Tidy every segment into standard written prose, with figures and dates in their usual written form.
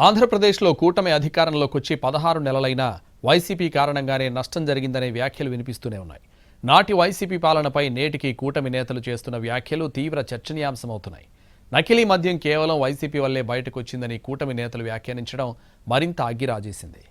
ఆంధ్రప్రదేశ్లో కూటమి అధికారంలోకి వచ్చి 16 నెలలైనా వైసీపీ కారణంగానే నష్టం జరిగిందనే వ్యాఖ్యలు వినిపిస్తూనే ఉన్నాయి. నాటి వైసీపీ పాలనపై నేటికి కూటమి నేతలు చేస్తున్న వ్యాఖ్యలు తీవ్ర చర్చనీయాంశమవుతున్నాయి. నకిలీ మద్యం కేవలం వైసీపీ వల్లే బయటకు వచ్చిందని కూటమి నేతలు వ్యాఖ్యానించడం మరింత అగ్గిరాజేసింది.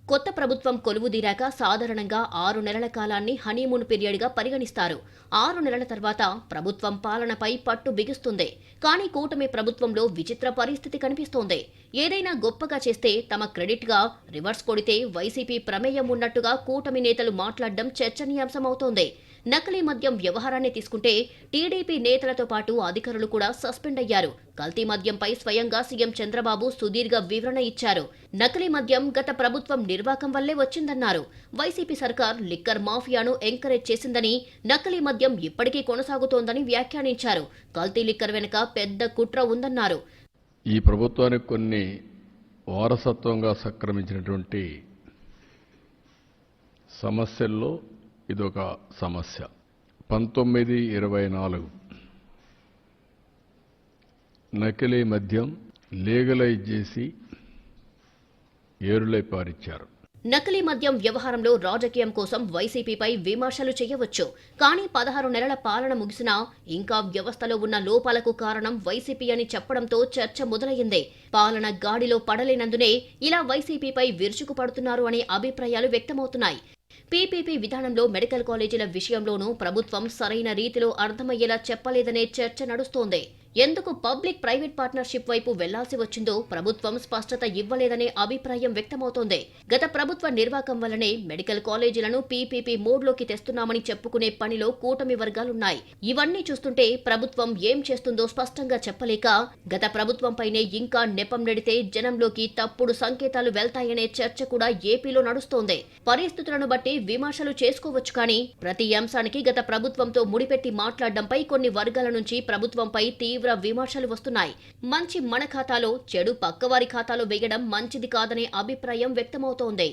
కొత్త ప్రభుత్వం కొలువుదీరాక సాధారణంగా 6 నెలల కాలాన్ని హనీమూన్ పీరియడ్గా పరిగణిస్తారు. 6 నెలల తర్వాత ప్రభుత్వం పాలనపై పట్టు బిగుస్తుంది. కానీ కూటమి ప్రభుత్వంలో విచిత్ర పరిస్థితి కనిపిస్తోంది. ఏదైనా గొప్పగా చేస్తే తమ క్రెడిట్గా రివర్స్ కొడితే వైసీపీ ప్రమేయం ఉన్నట్టుగా కూటమి నేతలు మాట్లాడడం చర్చనీయాంశమవుతోంది. నకిలీ మద్యం వ్యవహారాన్ని తీసుకుంటే టీడీపీ నేతలతో పాటు అధికారులు కూడా సస్పెండ్ అయ్యారు. కల్తీ మద్యంపై స్వయంగా సీఎం చంద్రబాబు సుదీర్ఘ వివరణ ఇచ్చారు. నకిలీ మద్యం గత ప్రభుత్వం నిర్వాకం వల్లే వచ్చిందన్నారు. వైసీపీ సర్కార్ లిక్కర్ మాఫియాను ఎంకరేజ్ చేసిందని, నకిలీ మద్యం ఇప్పటికీ కొనసాగుతోందని వ్యాఖ్యానించారు. కల్తీ లిక్కర్ వెనుక పెద్ద కుట్ర ఉందన్నారు. ఈ ప్రభుత్వానికి కొన్ని వారసత్వంగా సంక్రమించినటువంటి సమస్యల్లో ఇదొక సమస్య. 1924 నకిలీ మద్యం లీగలైజ్ చేసి ఏరులై పారిచ్చారు. నకిలీ మద్యం వ్యవహారంలో రాజకీయం కోసం వైసీపీపై విమర్శలు చేయవచ్చు. కానీ 16 నెలల పాలన ముగిసినా ఇంకా వ్యవస్థలో ఉన్న లోపాలకు కారణం వైసీపీ అని చెప్పడంతో చర్చ మొదలయ్యింది. పాలన గాడిలో పడలేనందునే ఇలా వైసీపీపై విరుచుకుపడుతున్నారు అనే అభిప్రాయాలు వ్యక్తమవుతున్నాయి. పీపీపీ విధానంలో మెడికల్ కాలేజీల విషయంలోనూ ప్రభుత్వం సరైన రీతిలో అర్థమయ్యేలా చెప్పలేదనే చర్చ నడుస్తోంది. ఎందుకు పబ్లిక్ ప్రైవేట్ పార్ట్నర్షిప్ వైపు వెళ్లాల్సి వచ్చిందో ప్రభుత్వం స్పష్టత ఇవ్వలేదనే అభిప్రాయం వ్యక్తమవుతోంది. గత ప్రభుత్వ నిర్వాకం వల్లనే మెడికల్ కాలేజీలను పీపీపీ మోడ్లోకి తెస్తున్నామని చెప్పుకునే పనిలో కూటమి వర్గాలున్నాయి. ఇవన్నీ చూస్తుంటే ప్రభుత్వం ఏం చేస్తుందో స్పష్టంగా చెప్పలేక గత ప్రభుత్వంపైనే ఇంకా నెపం నెడితే జనంలోకి తప్పుడు సంకేతాలు వెళ్తాయనే చర్చ కూడా ఏపీలో నడుస్తోంది. పరిస్థితులను బట్టి విమర్శలు చేసుకోవచ్చు, కానీ ప్రతి అంశానికి గత ప్రభుత్వంతో ముడిపెట్టి మాట్లాడడంపై కొన్ని వర్గాల నుంచి ప్రభుత్వంపై తీవ్ర విమర్శలు వస్తున్నాయి. మంచి మన ఖాతాలో, చెడు పక్కవారి ఖాతాలో వేయడం మంచిది కాదనే అభిప్రాయం వ్యక్తమవుతోంది.